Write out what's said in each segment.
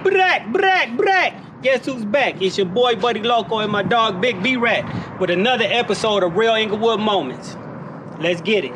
Brack. Guess who's back? It's your boy Buddy Loco and my dog Big B-Rat with another episode of Real Inglewood Moments. Let's get it.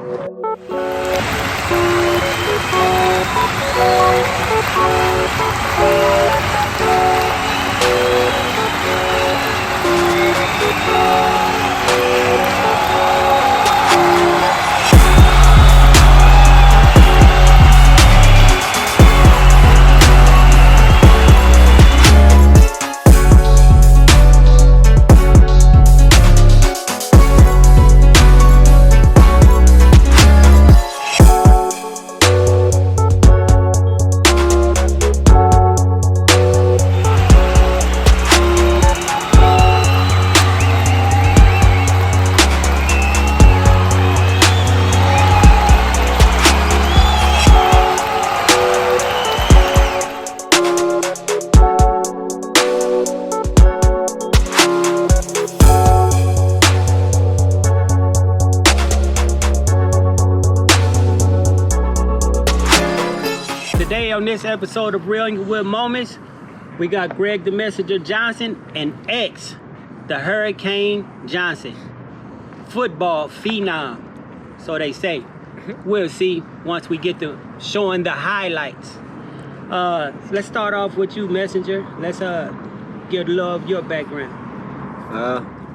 Today on this episode of Real Inglewood Moments, we got Greg the Messenger Johnson and X, the Hurricane Johnson. Football phenom, so they say. We'll see once we get to showing the highlights. Let's start off with you, Messenger. Let's get a little of your background.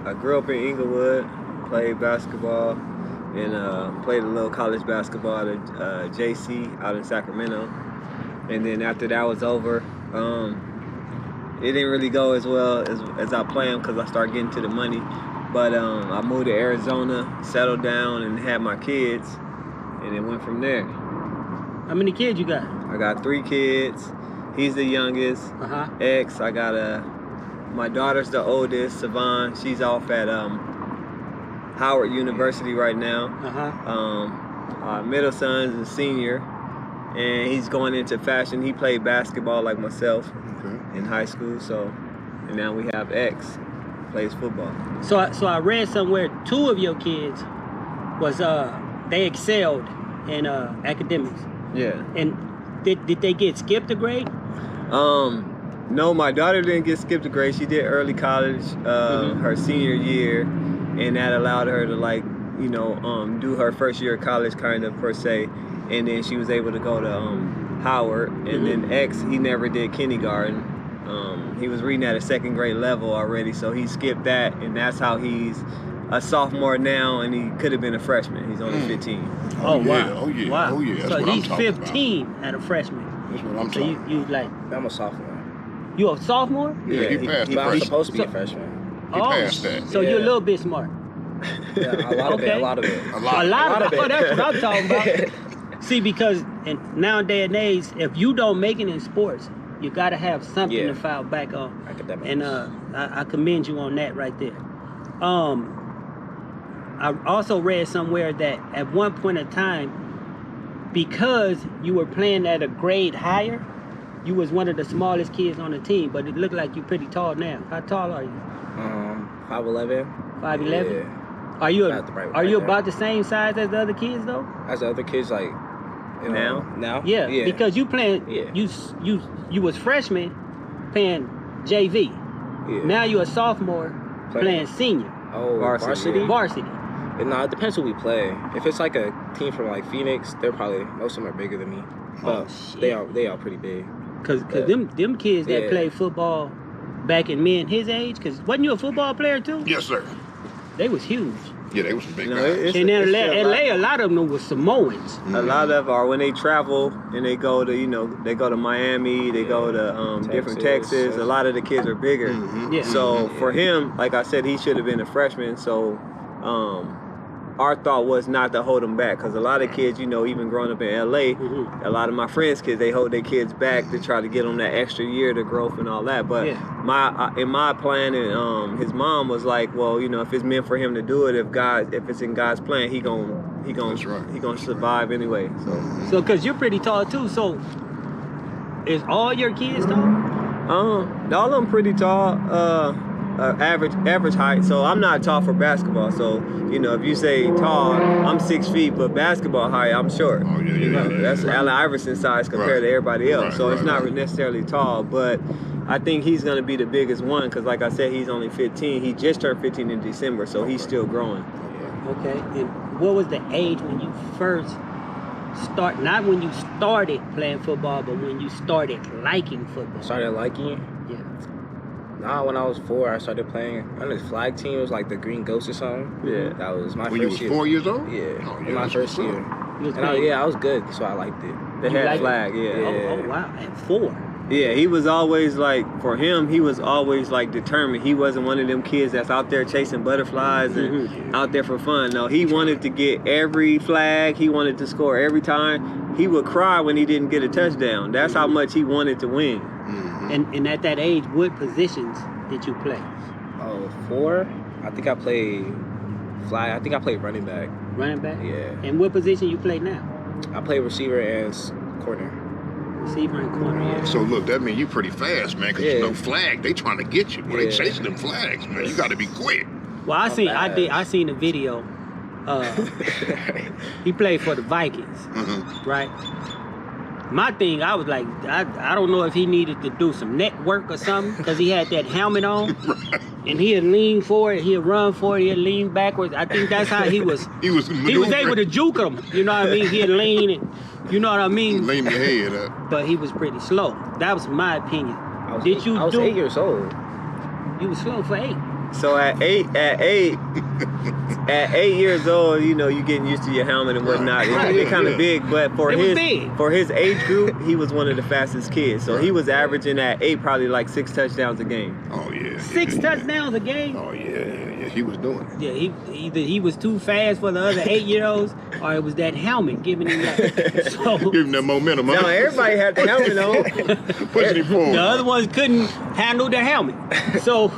I grew up in Inglewood, played basketball, and played a little college basketball at JC out in Sacramento. And then after that was over, it didn't really go as well as I planned because I started getting to the money. But I moved to Arizona, settled down, and had my kids, and it went from there. How many kids you got? I got 3 kids. He's the youngest. X. I got my daughter's the oldest, Savon. She's off at Howard University right now. Middle son's a senior, and he's going into fashion. He played basketball like myself in high school, and now we have X, plays football. So I read somewhere 2 of your kids was they excelled in academics. Yeah. And did they get skipped a grade? No, my daughter didn't get skipped a grade. She did early college her senior year, and that allowed her to do her first year of college kind of per se. And then she was able to go to Howard. And then X, he never did kindergarten. He was reading at a 2nd grade level already, so he skipped that, and that's how he's a sophomore now, and he could have been a freshman. He's only 15. Oh, wow. Yeah, oh yeah, Wow. oh yeah. That's so what he's I'm talking 15 about. at a freshman. That's what I'm So talking you like, I'm a sophomore. you a sophomore? Yeah, he passed the But I'm freshman. supposed to be a freshman. He passed that. So you're a Yeah. little bit smart. Yeah, a lot of it. Okay. A lot of it. A lot. A lot of of it. it. Oh, that's what I'm talking about. See, because in nowadays and age, if you don't make it in sports, you got to have something Yeah. to fall back on. Academics. And I commend you on that right there. I also read somewhere that at one point in time, because you were playing at a grade higher, you was one of the smallest kids on the team, but it looked like you're pretty tall now. How tall are you? 5'11". 5'11"? Yeah. Are you About the right are you height. about the same size as the other kids though? As the other kids, like now. Yeah, Yeah. because you playing Yeah. you was freshman playing JV. Yeah. Now you're a sophomore playing senior Oh, Varsity, varsity. yeah. varsity. No, it depends who we play. If it's like a team from like Phoenix, they're probably most of them are bigger than me. But shit. they are pretty big. Cause Yeah. them kids that Yeah. play football back in men his age, cause wasn't you a football player too? Yes, sir. They was huge. Yeah, they was some big No, guys. it's And then still LA, a lot of them was Samoans. A lot of are when they travel and they go to they go to Miami, they go to different Texas. A lot of the kids are bigger. Yeah. So for him, like I said, he should have been a freshman. So our thought was not to hold them back, because a lot of kids, even growing up in LA, a lot of my friends' kids, they hold their kids back to try to get them that extra year to growth and all that. But in my plan, and his mom was like, well, if it's meant for him to do it, if it's in God's plan, he gonna survive anyway. So cause you're pretty tall too. So is all your kids tall? All of them pretty tall. average height. So I'm not tall for basketball. So you know, if you say tall, I'm 6 feet, but basketball height, I'm short. Oh, yeah, You know, that's right. Allen Iverson size compared to everybody else. So it's not necessarily tall, but I think he's going to be the biggest one because, like I said, he's only 15. He just turned 15 in December, so he's still growing. Okay. And what was the age when you first not when you started playing football, but when you started liking football? Started liking it? Yeah. Nah, when I was 4, I started playing on this flag team. It was like the Green Ghosts or something. Yeah. That was my When you first was year. 4 years old? Yeah, Oh, in my that's first what's year. up. You was And playing- I was good, so I liked it. They You had like it? flag, yeah. Oh wow, at 4. Yeah, he was always like, for him, he was always like determined. He wasn't one of them kids that's out there chasing butterflies and out there for fun. No, he wanted to get every flag. He wanted to score every time. He would cry when he didn't get a touchdown. That's how much he wanted to win. And at that age, what positions did you play? Oh, 4? I think I played flag. I think I played running back. Running back? Yeah. And what position you play now? I played receiver and corner. Receiver and corner. Yeah. So look, that means you pretty fast, man. Cause Yeah. you know flag, they trying to get you. Boy, they Yeah. chasing them flags, man. You got to be quick. Well, I fast. seen a video. He played for the Vikings, right? My thing, I was like, I don't know if he needed to do some network or something because he had that helmet on, and he'd lean forward, he'd run forward, he'd lean backwards. I think that's how he was. He was He was able to juke him. You know what I mean? He'd lean, and you know what I mean. lean your head up. But he was pretty slow. That was my opinion. I was, Did you I was do? 8 years old. You was slow for 8. So at eight years old, you know, you getting used to your helmet and whatnot. Right. It's kind of big, but for It was his big. for his age group, he was one of the fastest kids. So he was averaging at 8 probably like 6 touchdowns a game. Oh yeah. 6 touchdowns a game. Oh yeah. He was doing it. Yeah, either he was too fast for the other 8-year-olds, or it was that helmet giving him that. So Give him that momentum. Now Huh? everybody had the helmet on. Pushing him forward. the other ones couldn't handle the helmet. So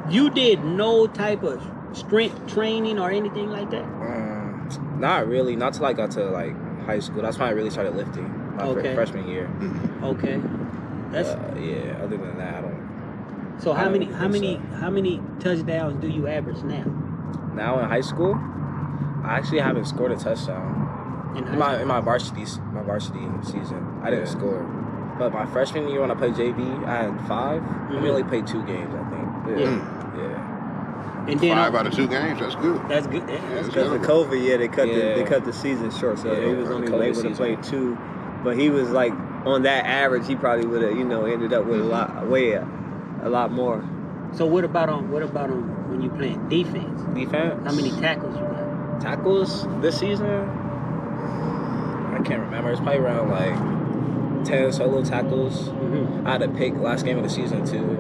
you did no type of strength training or anything like that? Not really. Not till I got to like high school. That's when I really started lifting. My Okay. freshman year. Okay. That's Yeah. Other than that, I don't. so. I How don't many think how many touchdowns do you average now? Now in high school, I actually haven't scored a touchdown. In high In my school? in my varsity season, I didn't score. But my freshman year when I played JV, I had 5. Mhm. We only played 2 games, I think. Yeah. Yeah. And then 5 out of 2 games. That's good. that's good. Yeah, that's Yeah, good. Because of COVID, yeah, they Yeah. cut the season short, so Yeah, he was the only COVID able to play season. 2. But he was like on that average, he probably would have, you know, ended up with a lot more. So what about on when you playing defense? Defense. How many tackles you got? tackles this season? I can't remember. It's probably around like 10 solo tackles. Mhm. I had a pick last game of the season too.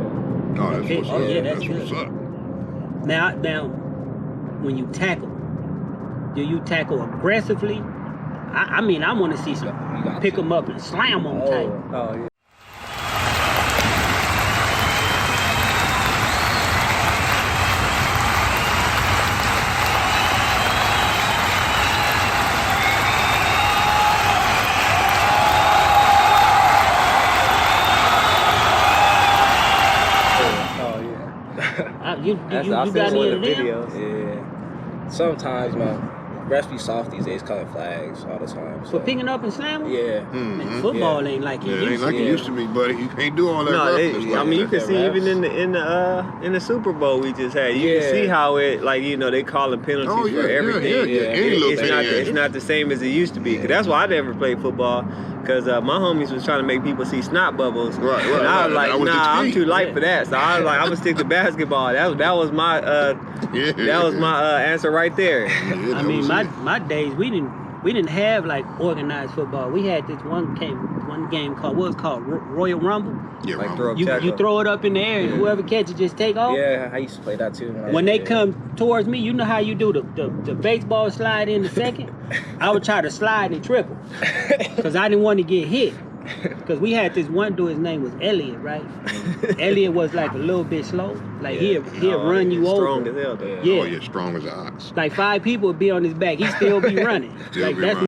Oh, that's what's Oh, up. yeah, that's that's what's good. up. Now, when you tackle, do you tackle aggressively? I mean, I want to see some You got pick to. them up and slam them tight. Oh, yeah. Oh, yeah. You I've got seen any one of of the them? videos. Yeah. Sometimes, man. Refs be soft these days, calling flags all the time. For So. picking up and slamming? Yeah. Man, football ain't like Yeah, it it ain't used like to. it Yeah. used to be, buddy. You can't do all that. No, roughness I like mean you that. can see refs. even in the Super Bowl we just had. You can Yeah. see how it like you know they calling penalties Oh, yeah, for yeah, everything. yeah. Any little It's penny not action. it's not the same as it used to be. 'Cause that's why I never played football. Cause my homies was trying to make people see snot bubbles. Right, And I was right. like, That was the nah, I'm key. too light Yeah. for that. So I was like, I'm gonna stick to basketball. That was my Yeah. that was my answer right there. Yeah, I that mean, was it. my days we didn't have like organized football. We had this one game called Royal Rumble. Yeah, Like Ron. throw up You tackle. throw it up in the air and Yeah. whoever catches just take off. Yeah, I used to play that too. When they Yeah. come towards me, you know how you do the baseball slide in the second? I would try to slide and triple because I didn't want to get hit. Because we had this one dude, his name was Elliot, right? Elliot was like a little bit slow. Like he'll Oh, run you strong over. as hell though. Yeah. Oh, yeah, strong as an ox. Like 5 people would be on his back. He still be running. Still like be that's running.